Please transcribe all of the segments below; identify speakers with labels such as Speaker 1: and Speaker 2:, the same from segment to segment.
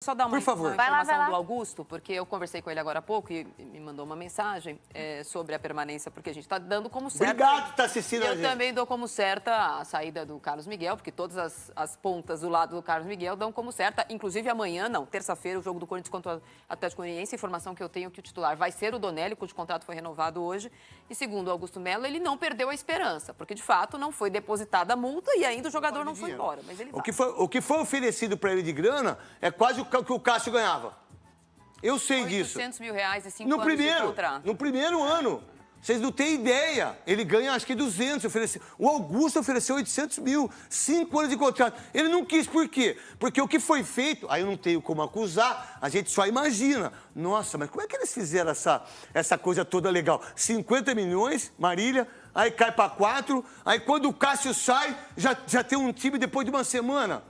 Speaker 1: só dar uma informação
Speaker 2: Vai lá.
Speaker 1: do Augusto, porque eu conversei com ele agora há pouco e me mandou uma mensagem sobre a permanência, porque a gente está dando como certo.
Speaker 3: Obrigado por estar assistindo a gente.
Speaker 1: Eu também dou como certa a saída do Carlos Miguel, porque todas as pontas do lado do Carlos Miguel dão como certa, inclusive amanhã, não, terça-feira, o jogo do Corinthians contra o Atlético Goianiense, informação que eu tenho que o titular vai ser o Donelli, cujo contrato foi renovado hoje, e segundo o Augusto Melo, ele não perdeu a esperança, porque de fato não foi depositada a multa e ainda o jogador não foi embora, mas ele vai.
Speaker 3: O que foi oferecido para ele de grana é quase o que o Cássio ganhava. Eu sei disso.
Speaker 1: R$800 mil e 5 anos de contrato.
Speaker 3: No primeiro ano. Vocês não têm ideia. Ele ganha, acho que 200. O Augusto ofereceu 800 mil, 5 anos de contrato. Ele não quis, por quê? Porque o que foi feito, aí eu não tenho como acusar, a gente só imagina. Nossa, mas como é que eles fizeram essa coisa toda legal? 50 milhões, Marília, aí cai para 4, aí quando o Cássio sai, já tem um time depois de uma semana.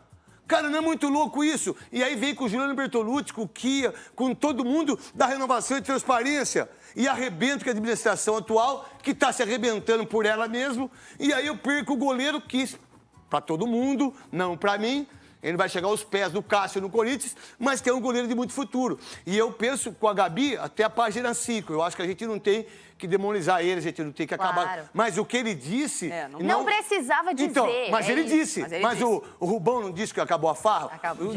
Speaker 3: Cara, não é muito louco isso? E aí vem com o Juliano Bertolucci, com o Kia, com todo mundo da renovação e transparência. E arrebento com a administração atual, que está se arrebentando por ela mesmo. E aí eu perco o goleiro que, para todo mundo, não para mim, ele vai chegar aos pés do Cássio no Corinthians, mas que é um goleiro de muito futuro. E eu penso com a Gabi até a página 5. Eu acho que a gente não tem que demonizar ele, a gente não tem que acabar.
Speaker 2: Claro.
Speaker 3: Mas o que ele disse...
Speaker 2: Não precisava dizer.
Speaker 3: Então, mas ele disse. Mas
Speaker 1: disse.
Speaker 3: O Rubão não disse que acabou a farra?
Speaker 2: Acabou.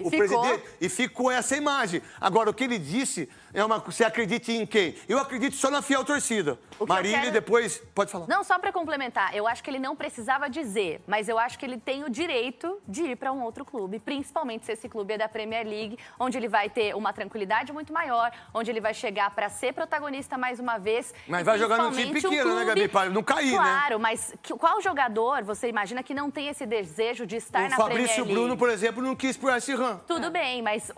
Speaker 3: O presidente. E ficou essa imagem. Agora, o que ele disse é uma... Você acredita em quem? Eu acredito só na fiel torcida. Marília, depois... Pode falar.
Speaker 2: Não, só para complementar, eu acho que ele não precisava dizer, mas eu acho que ele tem o direito de ir para um outro clube, principalmente se esse clube é da Premier League, onde ele vai ter uma tranquilidade muito maior, onde ele vai chegar para ser protagonista mais uma vez.
Speaker 3: Mas vai jogar num time pequeno, né, Gabi? Para não cair,
Speaker 2: claro,
Speaker 3: né?
Speaker 2: Claro, mas qual jogador você imagina que não tem esse desejo de estar na Premier League?
Speaker 3: O Fabrício Bruno, por exemplo, não quis por esse ramo.
Speaker 2: Tudo bem, mas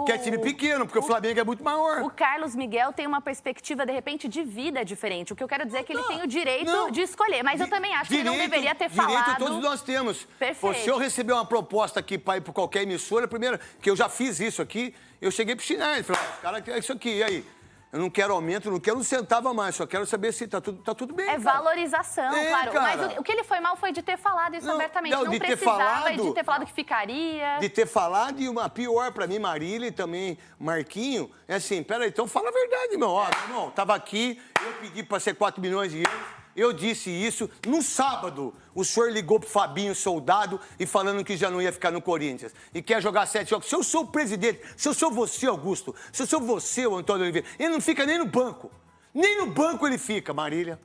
Speaker 3: Que é time pequeno, porque o Flamengo é muito maior.
Speaker 2: O Carlos Miguel tem uma perspectiva, de repente, de vida diferente. O que eu quero dizer é que ele tem o direito de escolher. Mas eu também acho que ele não deveria ter falado...
Speaker 3: Direito todos nós temos.
Speaker 2: Perfeito.
Speaker 3: Se eu receber uma proposta aqui para ir para qualquer emissora, primeiro, que eu já fiz isso aqui, eu cheguei pro Chinês e falei, cara, é isso aqui, e aí? Eu não quero aumento, não quero um centavo a mais, só quero saber se tá tudo bem.
Speaker 2: É cara. Valorização, claro.
Speaker 3: Cara.
Speaker 2: Mas o que ele foi mal foi de ter falado isso abertamente. Não precisava de ter falado que ficaria.
Speaker 3: De ter falado, e uma pior pra mim, Marília e também Marquinho, é assim, peraí, então fala a verdade, meu. Ó, irmão, tava aqui, eu pedi pra ser 4 milhões de euros. Eu disse isso. No sábado, o senhor ligou pro Fabinho Soldado e falando que já não ia ficar no Corinthians. E quer jogar 7 jogos. Se eu sou o presidente, se eu sou você, Augusto, se eu sou você, o Antônio Oliveira, ele não fica nem no banco. Nem no banco ele fica, Marília.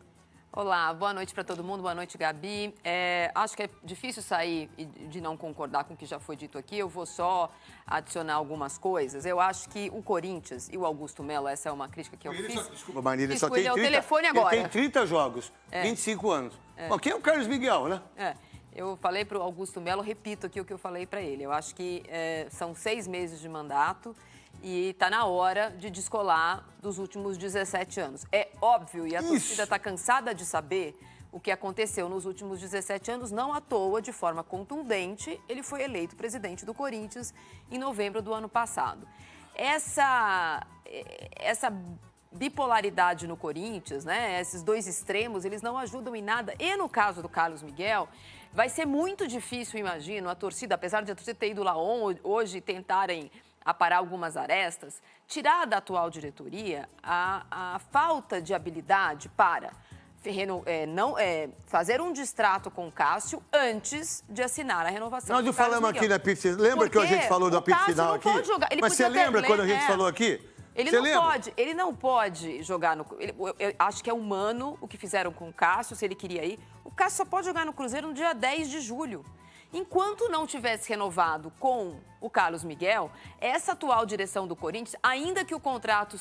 Speaker 1: Olá, boa noite para todo mundo, boa noite, Gabi. Acho que é difícil sair de não concordar com o que já foi dito aqui, eu vou só adicionar algumas coisas. Eu acho que o Corinthians e o Augusto Melo, essa é uma crítica que eu fiz.
Speaker 3: Desculpa, Marília, só tem 30,
Speaker 1: o telefone agora.
Speaker 3: Ele tem 30 jogos, 25 anos. Bom, quem é o Carlos Miguel, né?
Speaker 1: Eu falei para o Augusto Melo, repito aqui o que eu falei para ele. Eu acho que são 6 meses de mandato e está na hora de descolar dos últimos 17 anos. É óbvio, e a torcida está cansada de saber o que aconteceu nos últimos 17 anos. Não à toa, de forma contundente, ele foi eleito presidente do Corinthians em novembro do ano passado. Essa bipolaridade no Corinthians, né? Esses dois extremos, eles não ajudam em nada. E no caso do Carlos Miguel, vai ser muito difícil, imagino, a torcida, apesar de a torcida ter ido lá hoje tentarem aparar algumas arestas, tirar da atual diretoria a falta de habilidade para fazer um distrato com o Cássio antes de assinar a renovação.
Speaker 3: Nós falamos aqui na apito final. Lembra que a gente falou do apito final aqui? Mas você lembra quando a gente falou aqui?
Speaker 1: Ele não pode jogar no... Eu acho que é humano o que fizeram com o Cássio, se ele queria ir. O Cássio só pode jogar no Cruzeiro no dia 10 de julho. Enquanto não tivesse renovado com o Carlos Miguel, essa atual direção do Corinthians, ainda que o contrato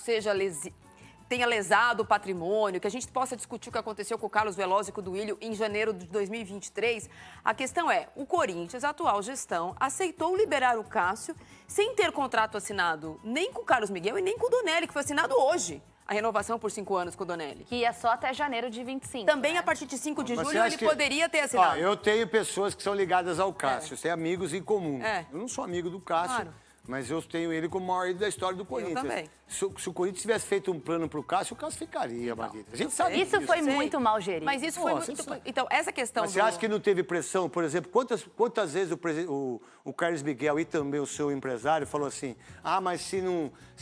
Speaker 1: tenha lesado o patrimônio, que a gente possa discutir o que aconteceu com o Carlos Veloso e com o Duílio em janeiro de 2023, a questão é, o Corinthians, a atual gestão, aceitou liberar o Cássio sem ter contrato assinado nem com o Carlos Miguel e nem com o Donelli, que foi assinado hoje. A renovação por 5 anos com o Donelli.
Speaker 2: Que ia só até janeiro de 25.
Speaker 1: Também a partir de 5 de julho ele poderia ter assinado.
Speaker 3: Eu tenho pessoas que são ligadas ao Cássio, têm amigos em comum. Eu não sou amigo do Cássio, Mas eu tenho ele como o maior ídolo da história do Corinthians.
Speaker 1: também.
Speaker 3: Se o Corinthians tivesse feito um plano pro Cássio, o Cássio ficaria, Margarida. A gente sabe
Speaker 2: Isso
Speaker 3: disso.
Speaker 2: foi
Speaker 1: Sei.
Speaker 2: muito mal gerido.
Speaker 1: Mas isso foi
Speaker 3: Nossa,
Speaker 1: muito...
Speaker 3: você sabe.
Speaker 1: Então, essa questão
Speaker 3: Mas você acha que não teve pressão? Por exemplo, quantas vezes o Carlos Miguel e também o seu empresário falou assim, mas se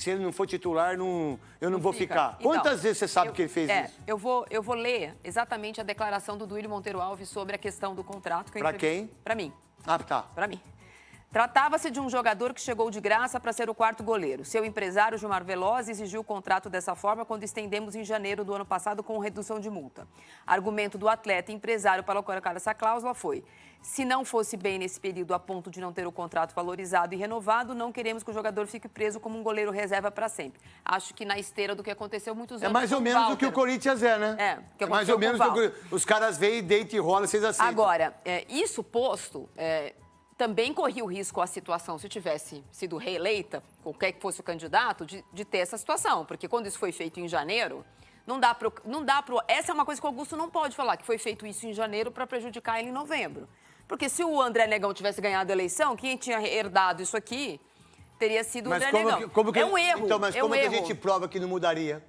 Speaker 3: ele não for titular, eu não vou
Speaker 1: fica.
Speaker 3: ficar.
Speaker 1: Então,
Speaker 3: Quantas vezes você sabe que ele fez isso?
Speaker 1: Eu vou ler exatamente a declaração do Duílio Monteiro Alves sobre a questão do contrato.
Speaker 3: Pra quem?
Speaker 1: Para mim.
Speaker 3: Ah, tá.
Speaker 1: Para mim. Tratava-se de um jogador que chegou de graça para ser o quarto goleiro. Seu empresário, Gilmar Veloz, exigiu o contrato dessa forma quando estendemos em janeiro do ano passado com redução de multa. Argumento do atleta e empresário para colocar essa cláusula foi: se não fosse bem nesse período a ponto de não ter o contrato valorizado e renovado, não queremos que o jogador fique preso como um goleiro reserva para sempre. Acho que na esteira do que aconteceu muitos anos.
Speaker 3: É mais ou
Speaker 1: com o
Speaker 3: menos o
Speaker 1: Walter.
Speaker 3: que o Corinthians é, né?
Speaker 1: É, que
Speaker 3: é mais
Speaker 1: aconteceu
Speaker 3: ou menos
Speaker 1: com o
Speaker 3: o que os caras veem, deitam e rolam, vocês aceitam.
Speaker 1: Agora, isso posto, também corria o risco a situação, se tivesse sido reeleita, qualquer que fosse o candidato, de ter essa situação. Porque quando isso foi feito em janeiro, não dá para... Essa é uma coisa que o Augusto não pode falar, que foi feito isso em janeiro para prejudicar ele em novembro. Porque se o André Negão tivesse ganhado a eleição, quem tinha herdado isso aqui teria sido o André Negão. É um erro.
Speaker 3: Então, mas
Speaker 1: é
Speaker 3: como
Speaker 1: um
Speaker 3: que a
Speaker 1: erro.
Speaker 3: gente prova que não mudaria?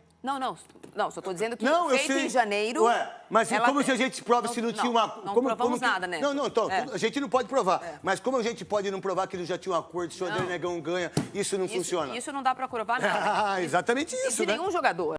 Speaker 1: Não, só estou dizendo que
Speaker 3: Não, eu
Speaker 1: feito
Speaker 3: sei.
Speaker 1: em janeiro...
Speaker 3: Ué, mas como se a gente prova se não tinha uma...
Speaker 1: Não
Speaker 3: como,
Speaker 1: provamos
Speaker 3: que-
Speaker 1: nada, né?
Speaker 3: Não, então, a gente não pode provar. Mas como a gente pode não provar que ele já tinha um acordo, se o André Negão ganha, isso não funciona?
Speaker 1: Isso não dá para provar nada.
Speaker 3: Exatamente
Speaker 1: E
Speaker 3: isso,
Speaker 1: de
Speaker 3: né?
Speaker 1: nenhum jogador.